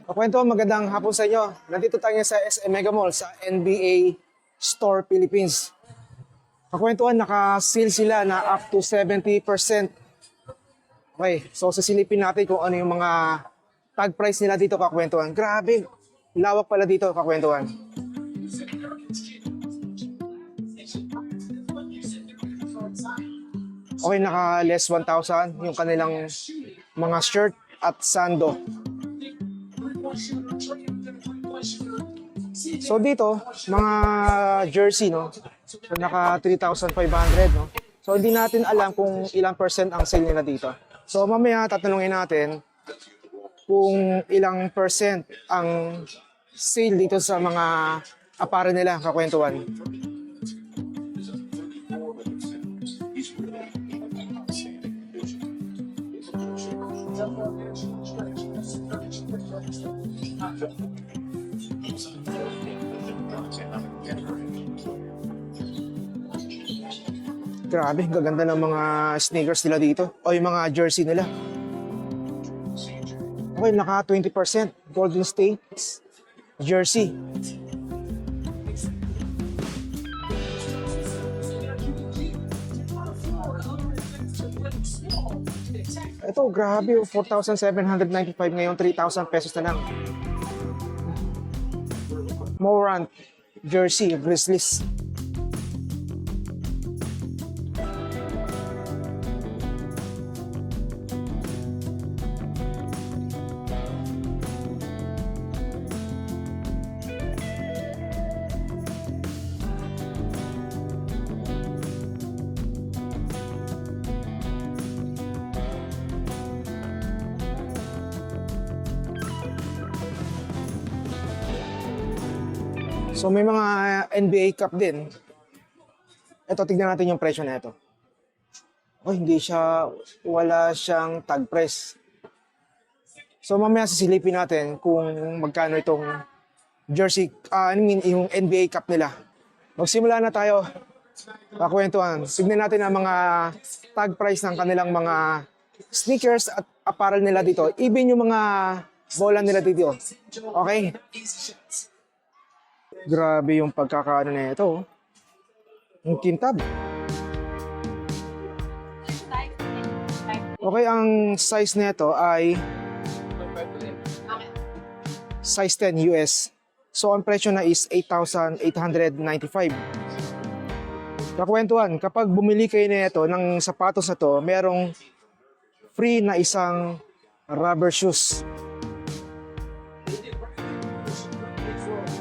Kwento, magandang hapon sa inyo. Nandito tayo sa SM Mega Mall sa NBA Store Philippines. Kakwentuhan, naka-sale sila na up to 70%. Okay, so sasilipin natin kung ano yung mga tag price nila dito, kakwentuhan. Grabe, lawak pala dito, kakwentuhan. Okay, naka less 1,000 yung kanilang mga shirt at sando. So dito, mga jersey, no? So naka 3,500, no? So hindi natin alam kung ilang percent ang sale nila dito. So mamaya tatanungin natin kung ilang percent ang sale dito sa mga apparel nila, kakwentuhan. Grabe, gaganda ng mga sneakers nila dito. O yung mga jersey nila. Okay, naka 20%. Golden State jersey. Ito, grabe. 4,795 ngayon, 3,000 pesos na lang. Morant jersey, Grizzlies. So may mga NBA Cup din. Ito, tignan natin yung presyo na ito. Oh, wala siyang tag price. So mamaya sisilipin natin kung magkano itong jersey, yung NBA Cup nila. Magsimula na tayo. Kakwentuhan. Tignan natin ang mga tag price ng kanilang mga sneakers at apparel nila dito. Even yung mga bola nila dito. Okay? Grabe yung pagkakaano na ito. Yung kintab. Okay, ang size nito ay size 10 US. So, ang presyo na is 8,895. Kakwentuhan, kapag bumili kayo na ito ng sapatos na to, merong free na isang rubber shoes.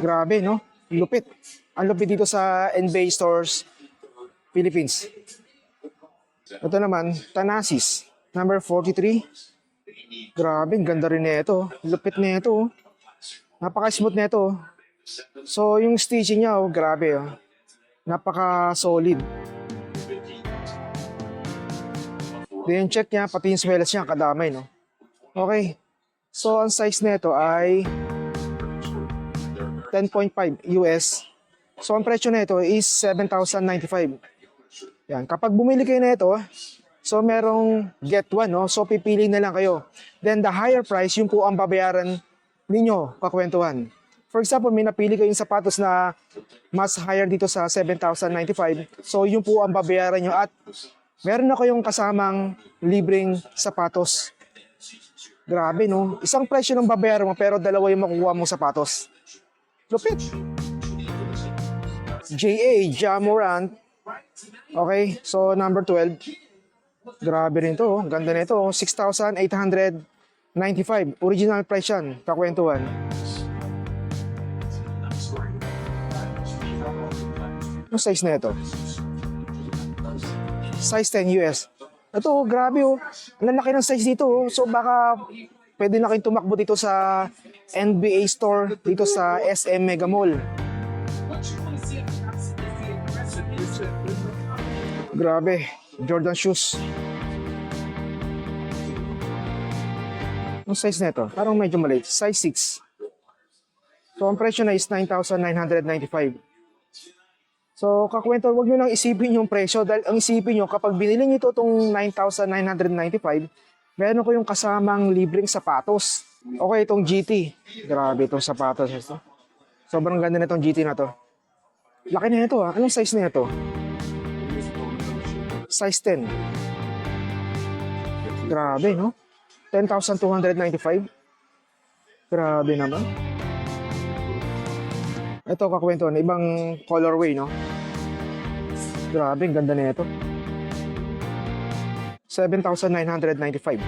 Grabe, no? Lupit. Ang lupit dito sa NBA Stores Philippines. Ito naman, Thanasis, number 43. Grabe, ganda rin nito. Lupit nito. Napaka-smooth nito. So, yung stitching niya, grabe. Napaka-solid. Then, check niya, pati yung swelas niya, kadamay, no? Okay. So, ang size nito ay 10.5 US. So, ang presyo na ito is 7,095. Yan. Kapag bumili kayo na ito, so merong get one, no? So, pipili na lang kayo. Then, the higher price, yung po ang babayaran ninyo, kakwentuhan. For example, may napili kayong sapatos na mas higher dito sa 7,095. So, yung po ang babayaran nyo at meron na kayong kasamang libreng sapatos. Grabe, no? Isang presyo ng babayaran mo, pero dalawa yung makukuha mong sapatos. Lupit. Ja Morant. Okay, so number 12. Grabe rin to. Ganda nito. 6,895. Original price yan. Kakwentuhan. Ano size na ito? Size 10 US. Ito, grabe oh. Ang lalaki ng size dito oh. So baka pwede na kayong tumakbo dito sa NBA Store, dito sa SM Mega Mall. Grabe, Jordan shoes. Ang size na ito? Parang medyo maliit. Size 6. So, ang presyo na is 9,995. So, kakwento, huwag nyo nang isipin yung presyo dahil ang isipin nyo, kapag binili nyo ito itong 9,995, meron ko yung kasamang libreng sapatos. Okay, itong GT. Grabe itong sapatos ito. Sobrang ganda na itong GT na to. Laki na ito ah. Anong size na ito? Size 10. Grabe, no? 10,295. Grabe naman. Ito, kakwento na. Ibang colorway, no? Grabe, ang ganda na ito. 7,995.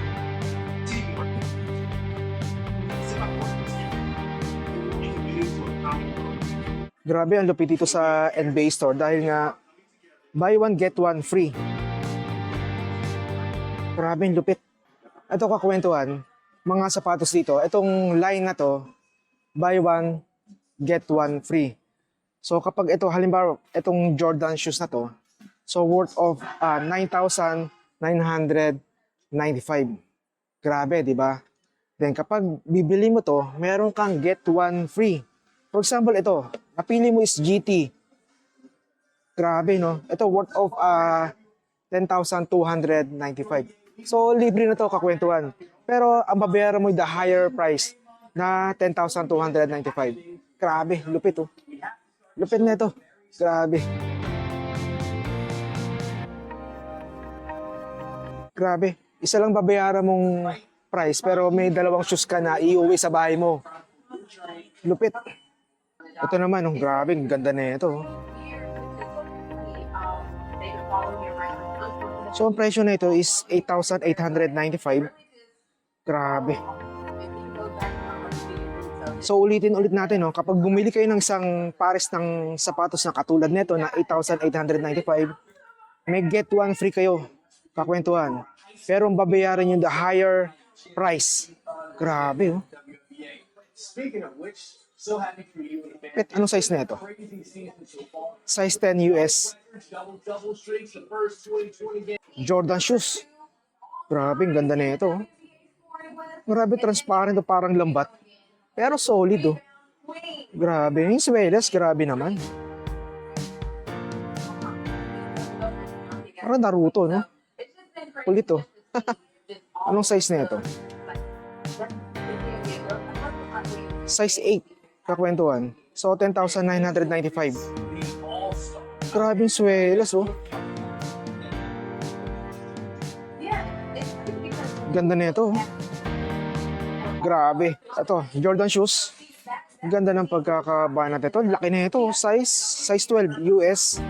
Grabe, ang lupit dito sa NBA store dahil nga buy one get one free. Grabe, ang lupit. Ito kakwentuhan, mga sapatos dito, itong line na to, buy one get one free. So kapag ito halimbawa, itong Jordan shoes na to, so worth of 9,995. Grabe, di ba? Then kapag bibili mo to, meron kang get one free. For example, ito, napili mo is GT. Grabe, no? Ito worth of 10,295. So, libre na to kakwentuhan. Pero, ang babayaran mo yung the higher price na 10,295. Grabe, lupit, oh. Lupit na ito. Grabe. Grabe. Isa lang babayaran mong price, pero may dalawang shoes ka na iuwi sa bahay mo. Lupit. Ito naman, oh, grabe, ang ganda na ito. So, ang presyo na ito is 8,895. Grabe. So, ulitin ulit natin, no? Kapag bumili kayo ng isang pares ng sapatos na katulad nito na 8,895, may get one free kayo. Kakwentuhan. Pero ang babayaran yung the higher price. Grabe, oh. Pet, anong size na ito? Size 10 US. Jordan shoes. Grabe, ang ganda na ito. Grabe, transparent o parang lambat. Pero solid, oh. Grabe, yung swelas, grabe naman. Parang Naruto, no? Kulit, oh. Anong size na ito? Size 8. Kakwentuhan. So, 10,995. Grabe yung swelas, oh. Ganda na ito, oh. Grabe. Ito, Jordan shoes. Ganda ng pagkakaba natin ito. Laki na ito. Size 12 US.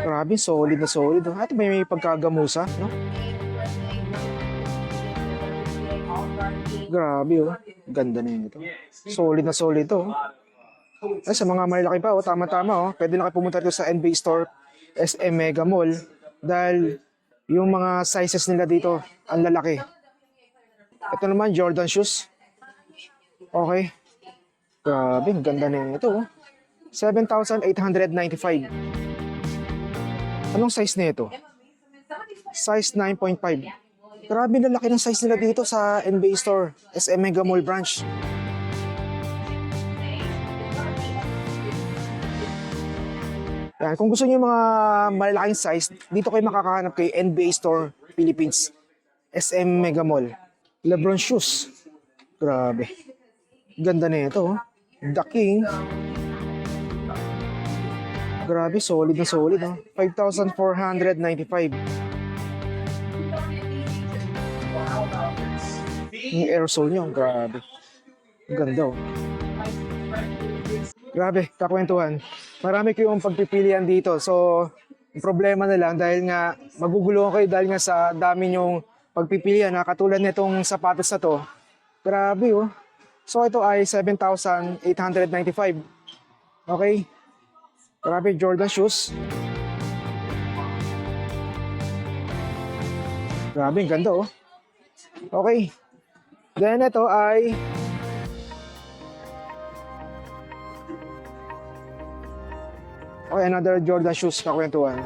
Grabe, solid na solid, oh. At may pagkagamusa, no? Grabe, oh. Ganda na yun ito. Solid na solid ito, oh. Ay, sa mga malaki pa, oh. Tama-tama, oh. Pwede na kayo pumunta dito sa NBA Store, SM Mega Mall. Dahil yung mga sizes nila dito, ang lalaki. Ito naman, Jordan shoes. Okay. Grabe, ganda na yun ito, oh. 7,895. Anong size na ito? Size 9.5. Grabe na laki ng size nila dito sa NBA Store, SM Mega Mall branch. Yan, kung gusto niyo mga malalaking size, dito kayo makakahanap kay NBA Store Philippines, SM Mega Mall. LeBron shoes. Grabe. Ganda na ito, oh. The King. Grabe, solid na solid, oh. 5,495. Yung aerosol nyo, grabe. Ganda, oh. Grabe, kakwentuhan. Marami kayong pagpipilian dito. So, yung problema na lang dahil nga maguguluhan kayo dahil nga sa dami nyong pagpipilian na katulad nitong sapatos na to. Grabe, oh. So, ito ay 7,895. Okay? Grabe, Jordan shoes. Grabe, ang ganda, oh. Okay. Then, ito ay okay, another Jordan shoes kakwentuhan.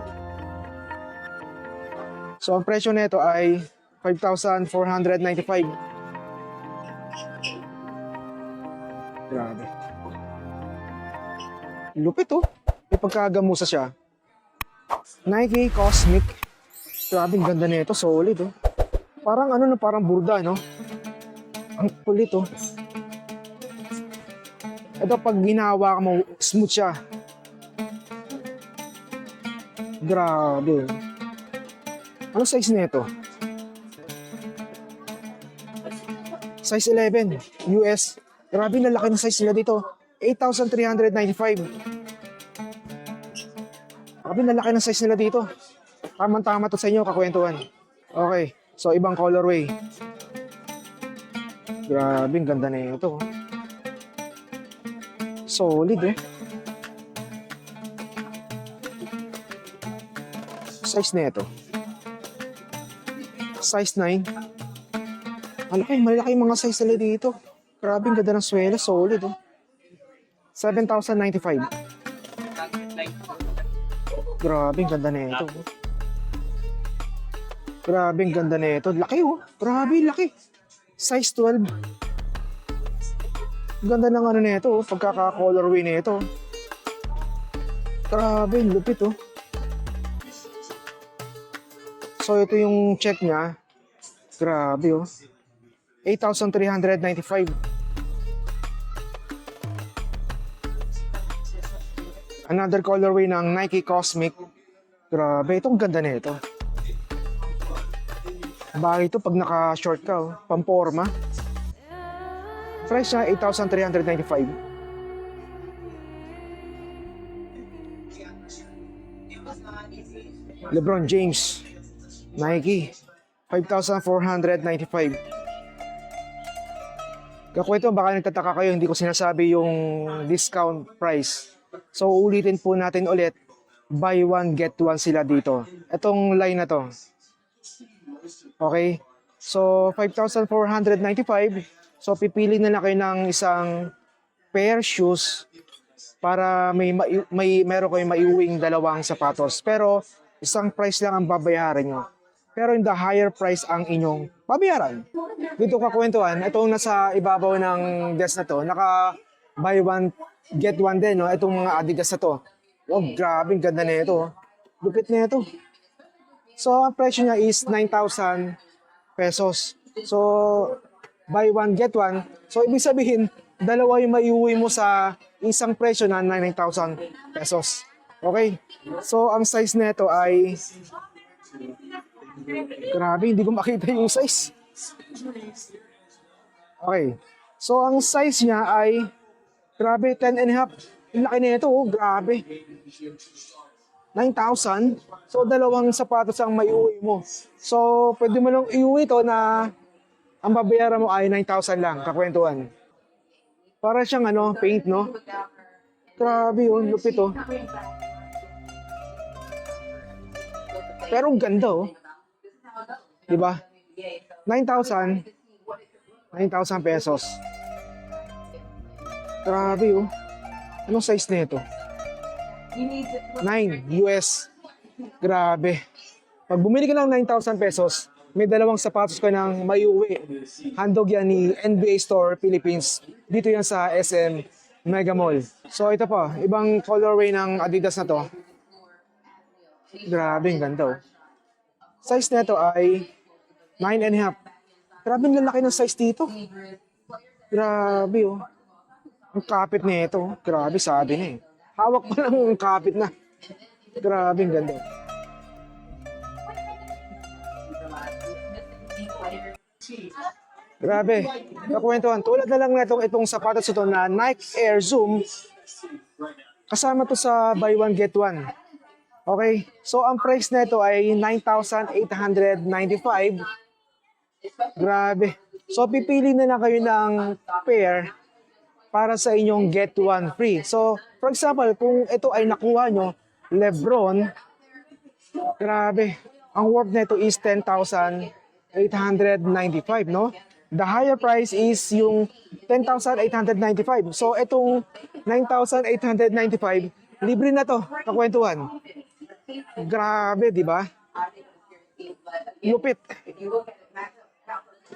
So, ang presyo nito ay 5,495. Grabe. Lupit, oh. May pagkagamusa siya. Nike Cosmic. Grabe, ang ganda nito. Solid, oh. Parang ano na, parang burda, no? Ang kulit, oh. Ito, pag ginawa mo, smooth siya. Grabe. Ano size nito? Size 11, US. Grabe, lalaki ng size nila dito. 8,395. Grabe, lalaki ng size nila dito. Tamang-tama to sa inyo, kakwentuhan. Okay, so ibang colorway. Grabe, ang ganda na ito. Solid, eh. Size na ito. Size 9. Malaki yung mga size nila dito. Grabe, ang ganda ng swela. Solid, oh. 7,095. Grabe, ang ganda na ito. Grabe, ang ganda na ito. Laki, oh. Grabe, laki. Size 12. Ganda ng ano na ito, oh. Pagkaka-colorway na ito. Grabe, lupit, oh. So, ito yung check niya. Grabe, oh. 8,395. Another colorway ng Nike Cosmic. Grabe, itong ganda na ito. Bagay ito pag naka-short ka, oh. Pamporma. Price niya, 8,395. LeBron James. Nike. 5,495. Kakwento, baka nagtataka kayo, hindi ko sinasabi yung discount price. So, ulitin po natin ulit. Buy one, get one sila dito. Itong line na to. Okay? So, 5,495. So, pipili na lang kayo ng isang pair shoes para meron kayong maiuwing dalawang sapatos. Pero, isang price lang ang babayaran nyo. Pero in the higher price ang inyong babayaran. Dito kakwentuhan, itong nasa ibabaw ng desk na to, naka buy one, get one din, no? Itong mga Adidas na to. Oh, grabe, ganda na ito. Lupit na ito. So, ang presyo niya is 9,000 pesos. So, buy one, get one. So, ibig sabihin, dalawa yung maiuwi mo sa isang presyo na 9,000 pesos. Okay? So, ang size nito ay... Grabe, hindi ko makita yung size. Okay. So, ang size niya ay... Grabe, 10 and a half. Yung laki na ito, oh, grabe. 9,000. So, dalawang sapatos ang maiuwi mo. So, pwede mo lang iuwi ito na ang babayaran mo ay 9,000 lang, kakwentuhan. Para siyang ano, paint, no? Grabe, oh, lupit, oh. Pero ang ganda, oh. Diba? 9,000 pesos. Grabe, oh. Anong size na ito? 9 US. Grabe. Pag bumili ka ng 9,000 pesos, may dalawang sapatos ka ng maiuwi. Handog yan ni NBA Store Philippines. Dito yan sa SM Mega Mall. So ito pa, ibang colorway ng Adidas na to. Grabe, ang ganda, oh. Size nito ay 9 and a half. Grabe, ang lalaki ng size dito. Grabe, oh. Ang kapit na ito. Grabe, sabi na eh. Hawak pa lang ang kapit na. Grabe, ang ganda. Grabe. Kakwentuhan. Tulad na lang na itong sapatos ito na Nike Air Zoom. Kasama to sa buy one, get one. Okay? So, ang price na ito ay 9,895. Grabe. So, pipili na lang kayo ng pair para sa inyong get one free. So, for example, kung ito ay nakuha nyo, LeBron, grabe. Ang worth na ito is 10,895, no? The higher price is yung 10,895. So, itong 9,895, libre na to, kakwentuhan. Grabe, di ba? Lupit.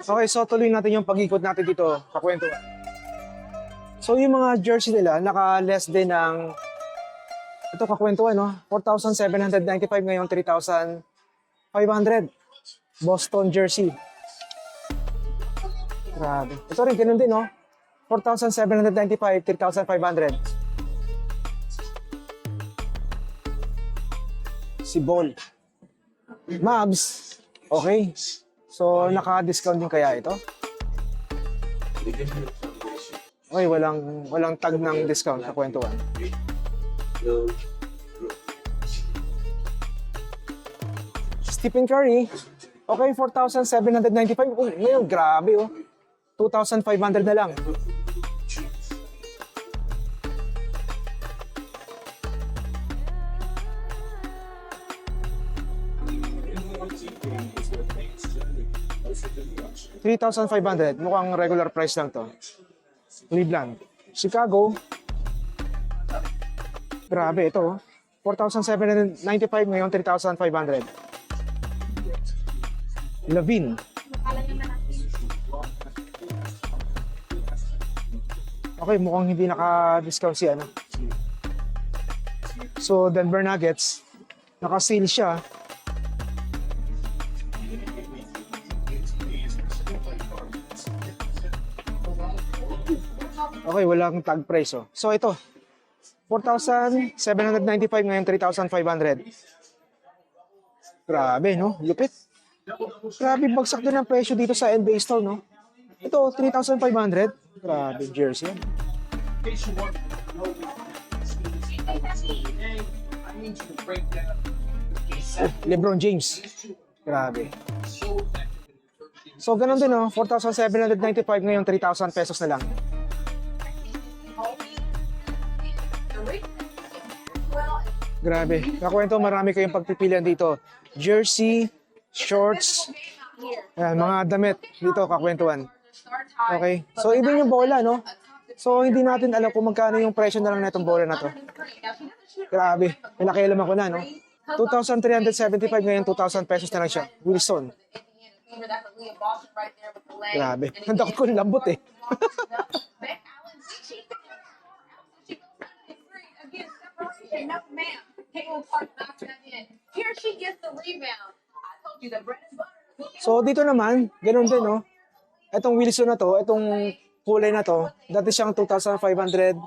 Okay, so tuloy natin yung pag-ikot natin dito, kakwentuhan. So, yung mga jersey nila, naka-less din ng, ito kakwentuhan, no? 4,795 ngayon, 3,500. Boston jersey. Grabe. Ito rin, ganun din, no? 4,795, 3,500. Si Ball. Mavs. Okay. So, naka-discount din kaya ito? Okay, walang tag ng discount sa kwentuhan. Stephen Curry. Okay, 4,795. Oh, ngayon, grabe, oh. 2,500 na lang. $3,500. Mukhang regular price lang to. Cleveland. Chicago. Grabe, ito. 4,795 ngayon, 3,500. Lavin. Okay, mukhang hindi naka-discount si ano. So, Denver Nuggets. Naka-sale siya. Okay, walang tag price, oh. So, ito. 4,795 ngayon, 3,500. Grabe, no? Lupit. Grabe, bagsak din ang presyo dito sa NBA Store, no? Ito, 3,500. Grabe, jersey yan. LeBron James. Grabe. So, ganun din, no? 4,795 ngayon, 3,000 pesos na lang. Grabe. Kakwento, marami kayong pagpipilian dito. Jersey, shorts, ayan, mga damit dito, kakwentuhan. Okay. So, even yung bola, no? So, hindi natin alam kung magkano yung presyo na lang na itong bola na to. Grabe. Pinakialaman ko na, no? 2,375 ngayon, 2,000 pesos na lang siya. Wilson. Grabe. Handa ko lambot eh. So, dito naman, ganun din, no? Itong Wilson na to, itong kulay na to, dati siyang 2,559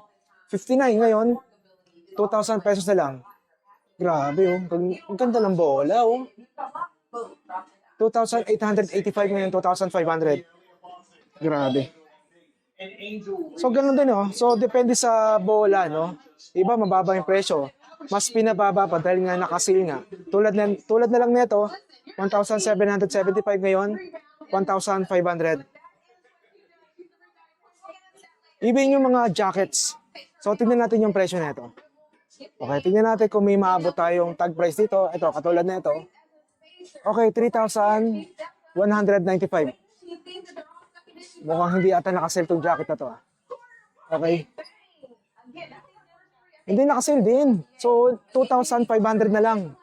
ngayon, 2,000 pesos na lang. Grabe, oh. Ang ganda ng bola, oh. 2,885 ngayon, 2,500. Grabe. So, ganun din, oh. So, depende sa bola, no? Iba, mababa yung presyo. Mas pinababa pa dahil nga nakasil nga. Tulad na lang nito, 1,775 ngayon, 1,500. Even yung mga jackets. So, tingnan natin yung presyo nito. Okay, tingnan natin kung may maabot tayong tag price dito. Ito, katulad na ito. Okay, 3,195. Mukhang hindi ata nakasale tong jacket na to. Okay. Hindi nakasale din. So, 2,500 na lang.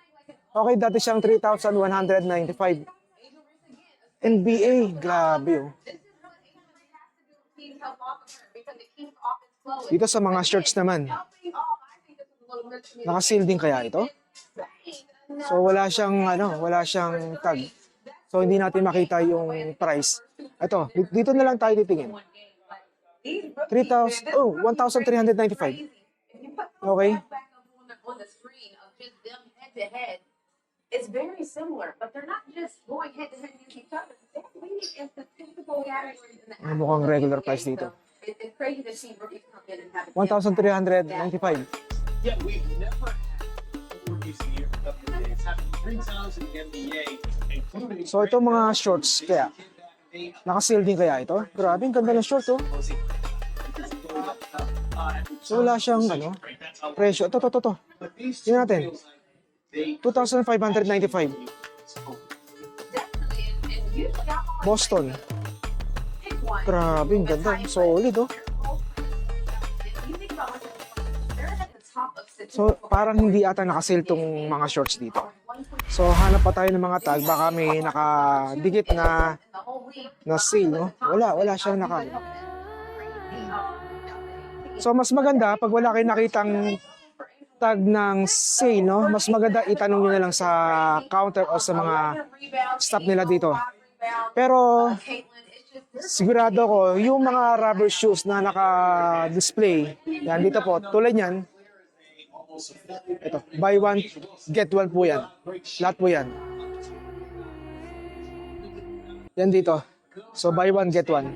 Okay, dati siyang 3,195. NBA, grabe, oh. Dito sa mga shirts naman, naka-sale din kaya ito? So wala siyang tag. So hindi natin makita yung price. Ito, dito na lang tayo titingin. 1,395. Okay. It's very similar, but they're not just going head to head against each other. They're winning in statistical categories in the Mukhang regular price dito. It's crazy to see rookies come in and have 1,395. Yeah, we've never had rookies a year in WNBA. It's happened 3 times in the NBA, including So itong mga shorts kaya, naka-sale din kaya ito? Grabe, ang ganda ng shorts, oh. So wala siyang presyo. Ito. Tingnan natin. 2,595. Boston. Grabe, ang ganda. Solid, oh. So, parang hindi ata nakasale tong mga shorts dito. So, hanap pa tayo ng mga tag. Baka may nakadikit na sale, no? Wala siyang naka. So, mas maganda pag wala kayong nakitang tag ng sale, no? Mas maganda itanong nyo na lang sa counter o sa mga staff nila dito. Pero, sigurado ko, yung mga rubber shoes na naka-display, yan dito po, tulad yan, ito, buy one, get one po yan. Lahat po yan. Yan dito. So, buy one, get one.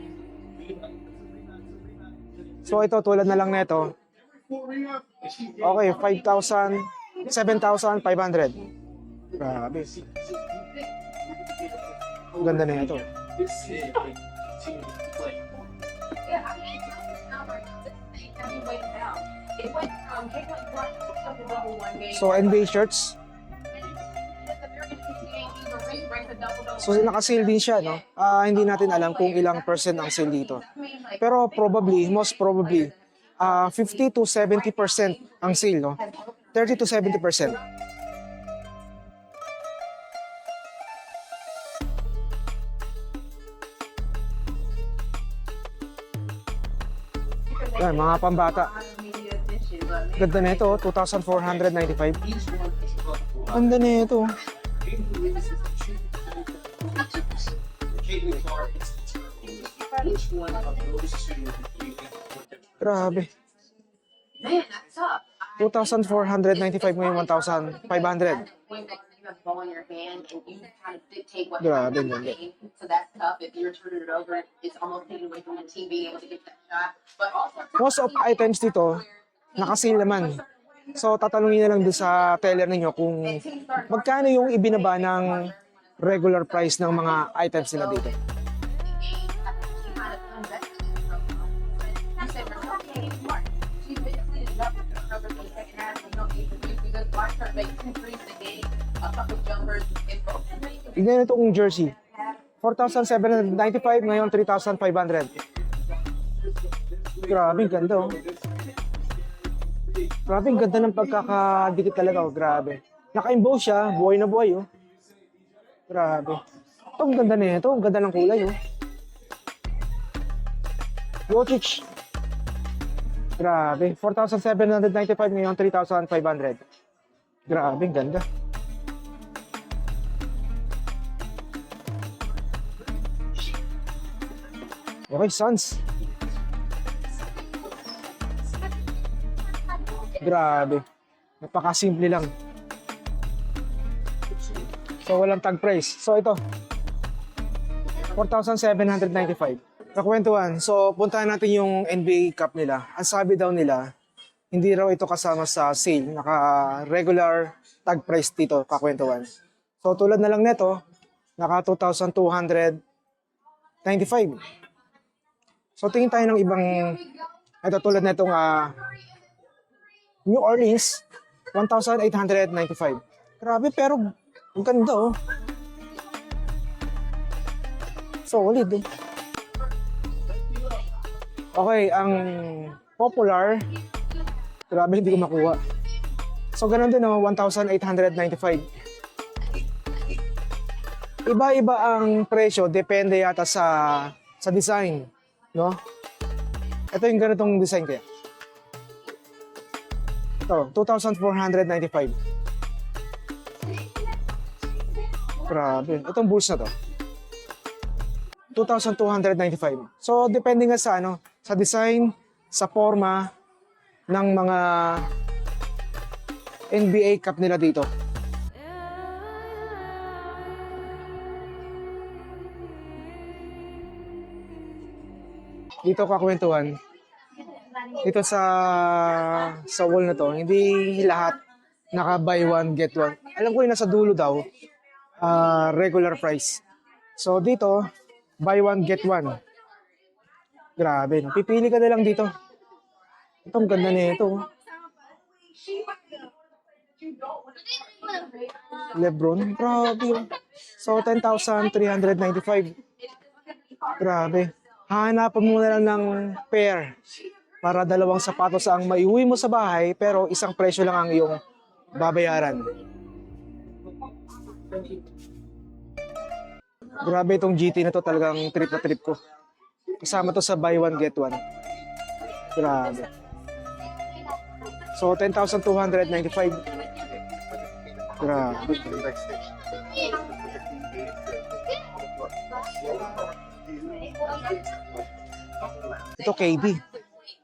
So, ito, tulad na lang na ito. Okay, 5,000, 7,500. Grabe. Ang ganda na ito. Yeah, I mean, it's not like this thing that we waited out. It went from game like one to double one game. So, NBA shirts. It's a very interesting game. Either race break the double. So, naka-sale din siya, no? Hindi natin alam kung ilang percent ang sale dito. Pero probably, most probably, 50 to 70% ang sale, no? 30 to 70%. Yan, mga pambata. Ganda na ito, 2,495. Ganda na ito. Grabe. Man, that's tough. 2,495 ngayon, 1,500. When you have the ball in your hand and you kind of dictate what Grabe, happens in the ganda. game, so that's tough. If you're turning it over, it's almost taken away from the team being able to get that shot. But also, Most of items dito, naka-sale naman. So, tatanungin na lang doon sa teller ninyo kung magkano yung ibinaba ng regular price ng mga items nila dito. Tignan nito kung jersey. 4,795, ngayon 3,500. Grabe, ang ganda oh. Grabe, ang ganda ng pagkakadikit talaga oh. Grabe. Naka-emboss siya, buhay na buhay oh. Grabe. Ito, ang ganda na ito. Ang ganda ng kulay oh. Jokic. Grabe. 4,795 ngayon, 3,500. Grabe, ang ganda. Okay, Suns. Grabe. Napakasimple lang. So, walang tag price. So, ito. 4,795. Kakwentuhan. So, puntahan natin yung NBA Cup nila. Ang sabi daw nila, hindi raw ito kasama sa sale. Naka-regular tag price dito, kakwentuhan. So, tulad na lang nito, naka 2,295. So, tingin tayo ng ibang, ito tulad na itong New Orleans, 1,895. Grabe, pero ang ganda oh. Solid eh. Okay, ang popular, grabe hindi ko makuha. So, ganun din oh, 1,895. Iba-iba ang presyo, depende yata sa design. No? Ito yung ganitong design kaya. Ito, 2,495. Grabe. Itong bulls na to. 2,295. So, depende nga sa sa design, sa forma ng mga NBA Cup nila dito. Dito kakwentuhan. Dito sa wall na to, hindi lahat naka buy one get one. Alam ko yung nasa dulo daw, regular price. So dito, buy one get one. Grabe, no? Pipili ka na lang dito. Itong ganda na ito. LeBron, grabe. So 10,395. Grabe. Hahanapan mo na lang ng pair para dalawang sapatos ang maiuwi mo sa bahay pero isang presyo lang ang iyong babayaran. Grabe itong GT na to, talagang trip na trip ko. Kasama to sa buy one get one. Grabe. So 10,295. Grabe. Ito KB.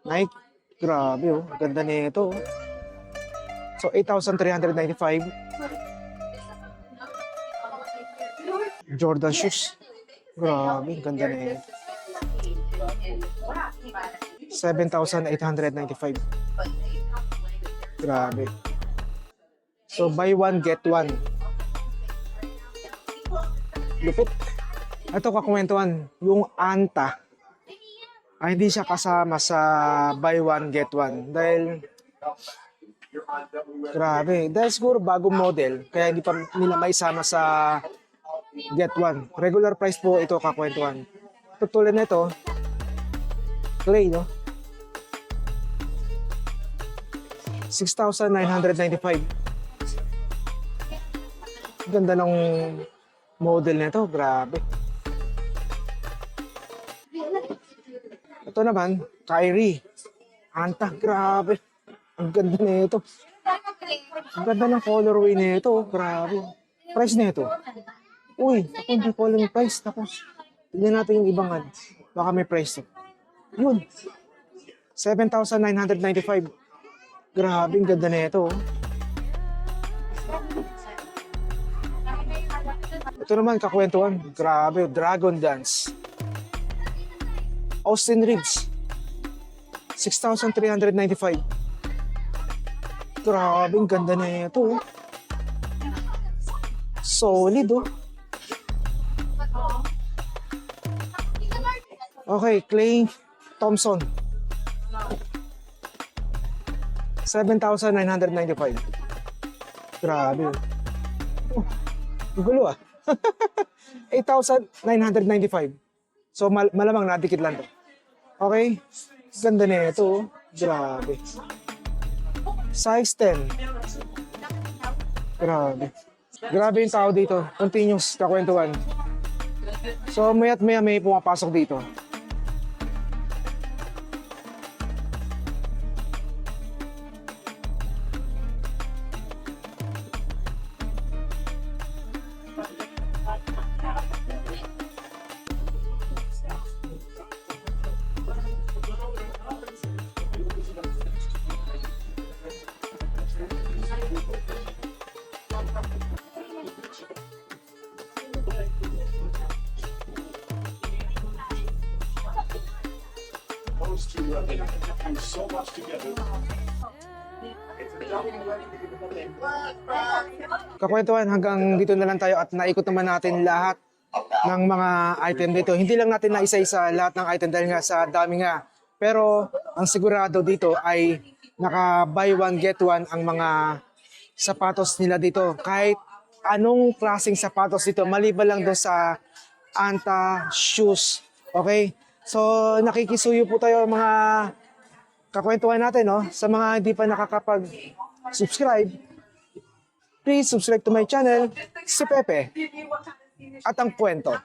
Nike. Grabe oh. Ganda nito. So 8,395. Jordan shoes. Grabe. Ganda nito. 7,895. Grabe. So buy one get one. Lupit. Ito kakwentuhan, yung Anta ay hindi siya kasama sa buy one get one dahil grabe, dahil siguro bagong model kaya hindi pa nila maisama sa get one. Regular price po ito kakwentuhan. Tutulad na ito, Clay, no? 6,995. Ganda ng model nito, grabe. Ito naman, Kyrie. Anta, grabe. Ang ganda nito. Ang ganda ng colorway nito, grabe. Price nito. Uy, ako hindi ko alam yung price. Ako, tignan natin yung ibang ad. Baka may price to. Yun. 7,995. Grabe, ang ganda nito. Ito naman, kakwentuhan. Grabe, Dragon Dance. Austin Reeves. 6,395. Grabe, ang ganda nito. Solid, oh. Okay, Clay Thompson. 7,995. Grabe. Oh, gulo ah. 8,995. So malamang nadikit lang to. Okay? Ganda na ito. Grabe. Size 10. Grabe. Grabe yung tao dito. Continuous kakwentuhan. So maya't maya may pumapasok dito. Those two do so much together. Kakwentuhan, hanggang dito na lang tayo at naikot naman natin lahat ng mga item dito. Hindi lang natin na isa-isa lahat ng item dahil nga sa dami nga. Pero ang sigurado dito ay naka buy one get one ang mga sapatos nila dito. Kahit anong klaseng sapatos dito, maliban lang doon sa Anta shoes. Okay? So nakikisuyo po tayo mga kakwentuhan natin, no? Sa mga hindi pa nakakapag-subscribe, please subscribe to my channel, si Pepe at ang kwento.